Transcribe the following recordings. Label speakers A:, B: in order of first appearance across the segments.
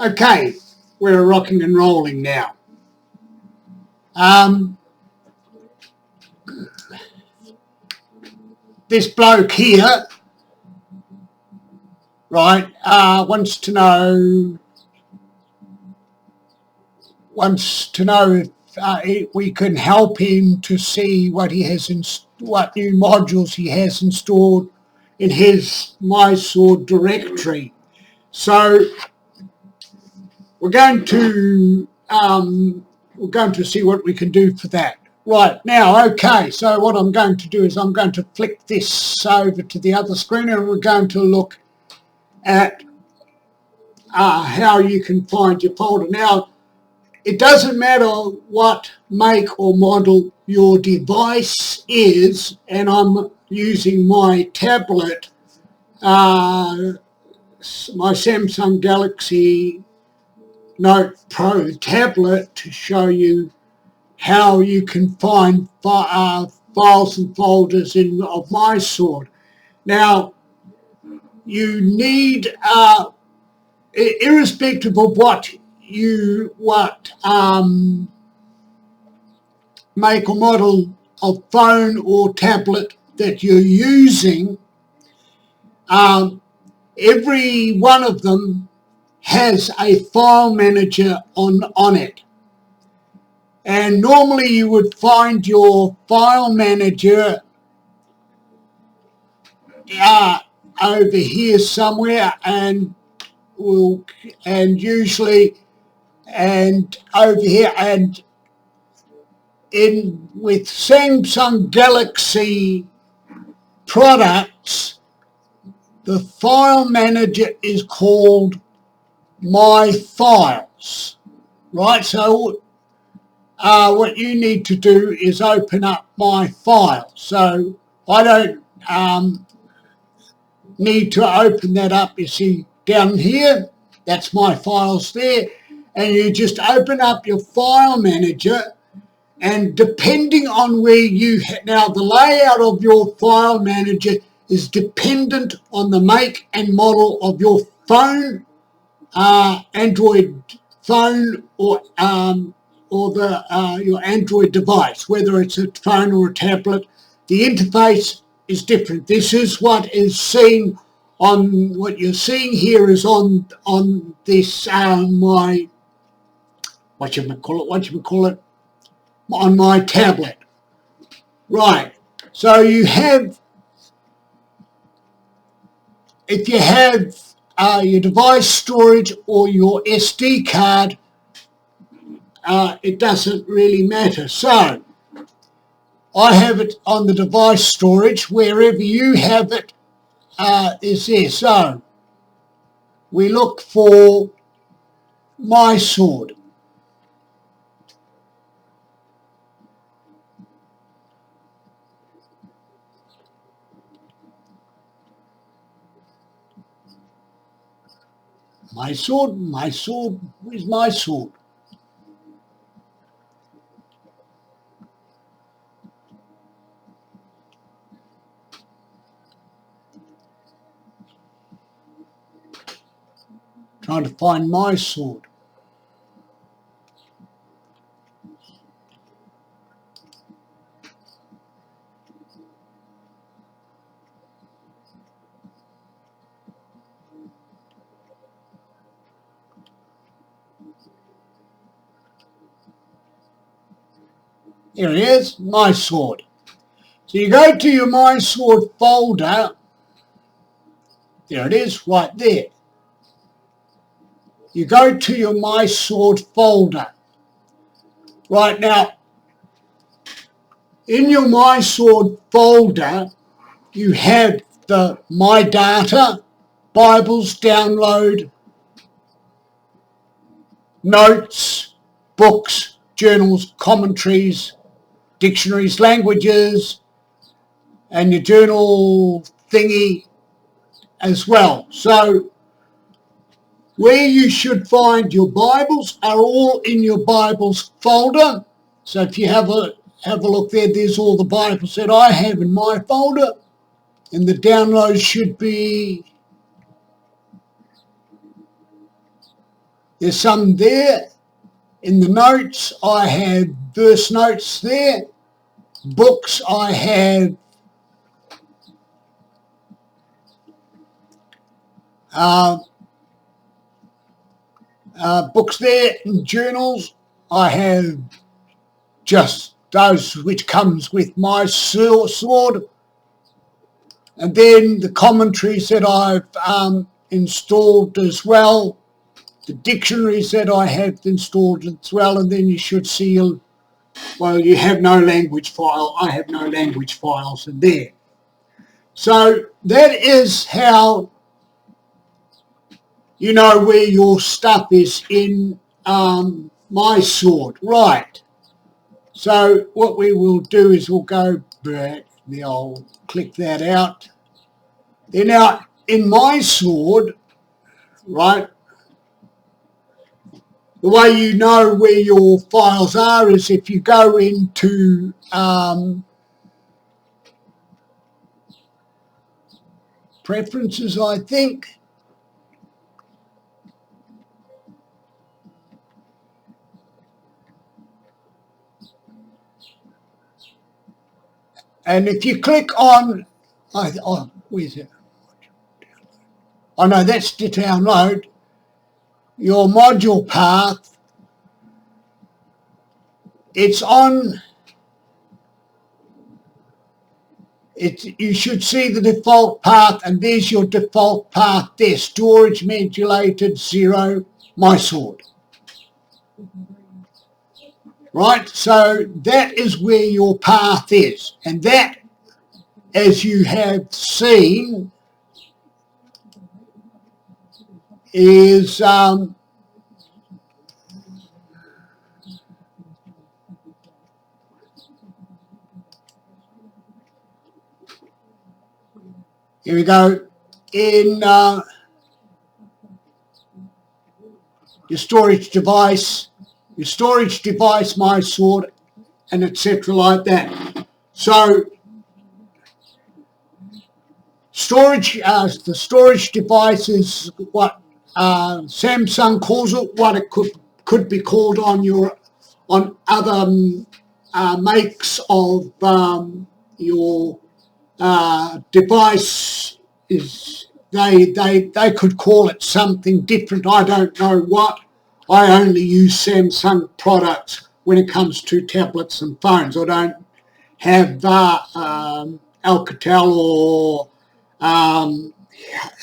A: Okay, we're rocking and rolling now. This bloke here, right, wants to know if we can help him to see what he has what new modules he has installed in his MySword directory. So we're going to see what we can do for that. Right, now, okay, so what I'm going to do is I'm going to flick this over to the other screen and we're going to look at how you can find your folder. Now, it doesn't matter what make or model your device is, and I'm using my tablet, my Samsung Galaxy Note Pro tablet, to show you how you can find files and folders of MySword. Now, you need, irrespective of what make or model of phone or tablet that you're using, every one of them has a file manager on it. And normally you would find your file manager over here somewhere, and usually over here, and with Samsung Galaxy products, the file manager is called My Files, right? So what you need to do is open up My Files. So I don't need to open that up. You see down here, that's My Files there, and you just open up your file manager, and depending on where now the layout of your file manager is dependent on the make and model of your phone, Android phone, or your Android device, whether it's a phone or a tablet. The interface is different. This is what is seen on, what you're seeing here is on this my on my tablet. Right. So you have, if you have your device storage or your SD card, it doesn't really matter. So I have it on the device storage. Wherever you have it is there. So we look for MySword. MySword, where's MySword? Trying to find MySword. Here it is, MySword. So you go to your MySword folder. There it is, right there. You go to your MySword folder. Right now, in your MySword folder, you have the My Data, Bibles, Download, Notes, Books, Journals, Commentaries, Dictionaries, Languages, and your journal thingy as well. So where you should find your Bibles are all in your Bibles folder. So if you have a look there, there's all the Bibles that I have in my folder. And the downloads should be There's some there. In the notes, I have verse notes there. Books, I have books there. In journals, I have just those which comes with my sword. And then the commentaries that I've installed as well. The dictionaries that I have installed as well. And then you should see, well, you have no language file. I have no language files in there. So that is how you know where your stuff is in MySword. Right. So what we will do is we'll go back. Now I'll click that out. Then now in MySword, right, the way you know where your files are is if you go into preferences, I think. And if you click on, where's it? Oh no, that's to download your module path. It's on, you should see the default path, and there's your default path there, storage modulated 0 MySword. Right, so that is where your path is, and that, as you have seen, is here we go, in your storage device, MySword, and etc. like that. So storage, the storage device is what Samsung calls it, what it could be called on other makes of your device. Is they could call it something different. I don't know what. I only use Samsung products when it comes to tablets and phones. I don't have Alcatel or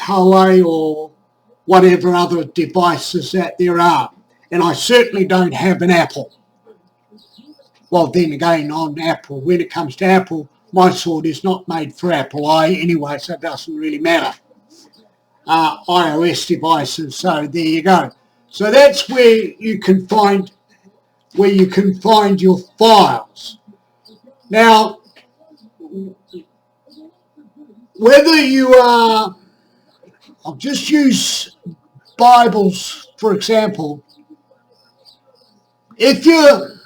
A: Huawei or whatever other devices that there are. And I certainly don't have an Apple. Well, then again, on Apple, when it comes to Apple, MySword is not made for Apple anyway, so it doesn't really matter. iOS devices, so there you go. So that's where you can find your files. Now, whether you are, I'll just use Bibles for example. If you're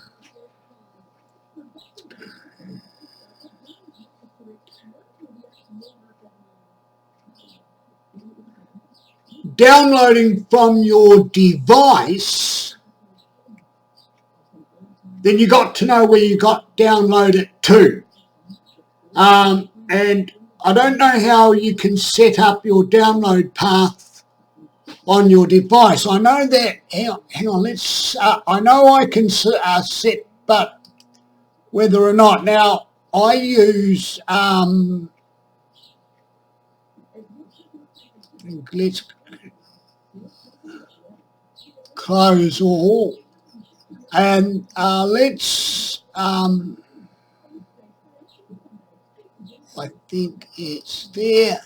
A: downloading from your device, then you got to know where you got downloaded to. And I don't know how you can set up your download path on your device. I know that, hang on, let's, I know I can set, but whether or not, now I use, let's close all, and let's, I think it's there.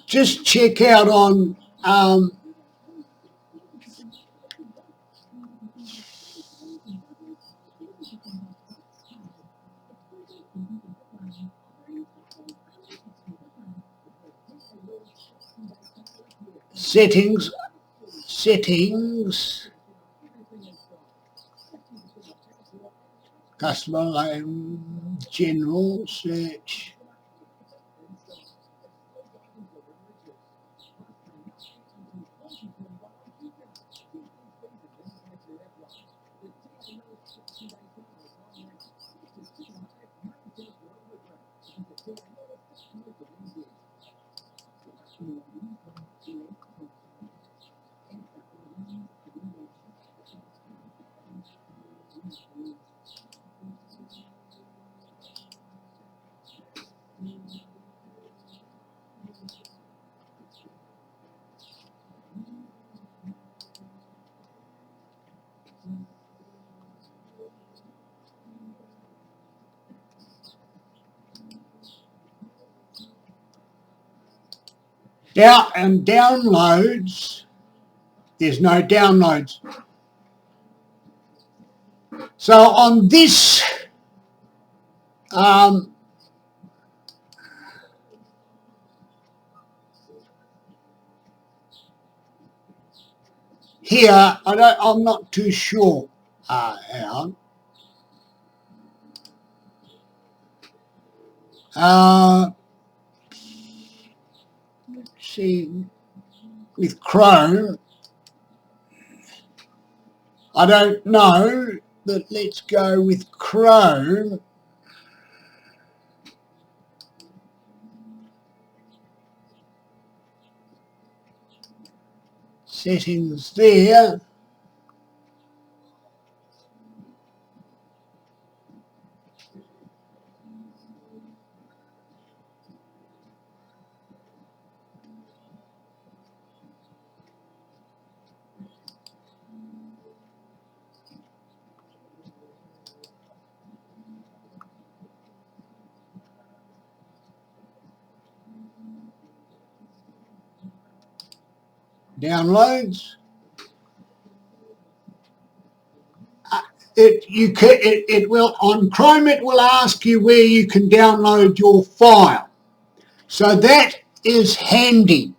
A: Just check out on settings, customer name, general search. And downloads, there's no downloads. So on this here, I'm not too sure. Hang on. Let's see, with Chrome, I don't know, but let's go with Chrome. Settings there. Downloads. It will, on Chrome, it will ask you where you can download your file. So that is handy.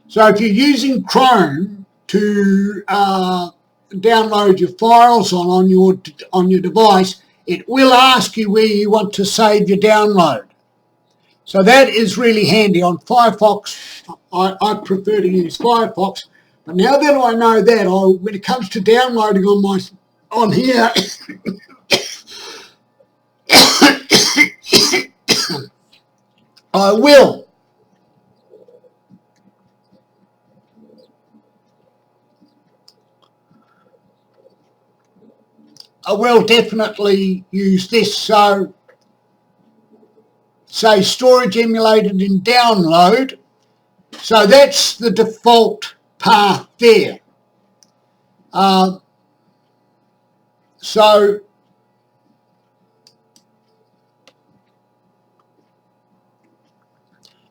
A: So if you're using Chrome to download your files on your device, it will ask you where you want to save your download. So that is really handy. On Firefox, I prefer to use Firefox. But now that I know that, when it comes to downloading on here, I will definitely use this. So say storage emulated in download. So that's the default path there. And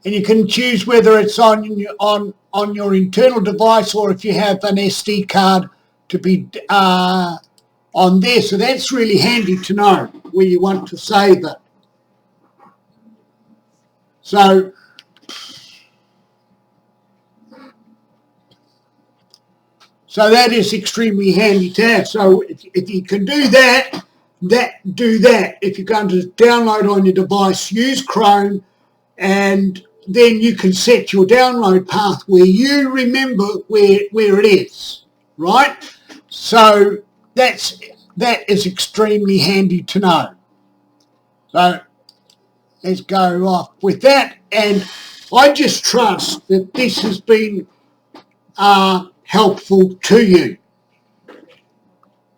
A: you can choose whether it's on your internal device or if you have an SD card to be on there. So that's really handy to know where you want to save it. So that is extremely handy to have. So if you can do that. If you're going to download on your device, use Chrome, and then you can set your download path where you remember where it is, right? So that is extremely handy to know. So let's go off with that, and I just trust that this has been helpful to you.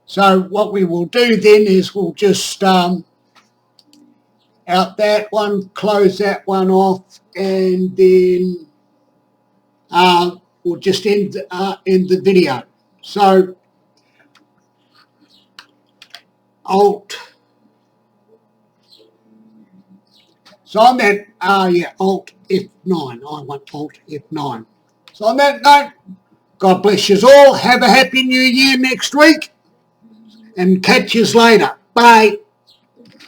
A: So what we will do then is we'll just out that one, close that one off, and then we'll just end the video. So Alt. So on that, Alt F9. I want Alt F9. So on that note, God bless you all. Have a happy new year next week, and catch you later. Bye.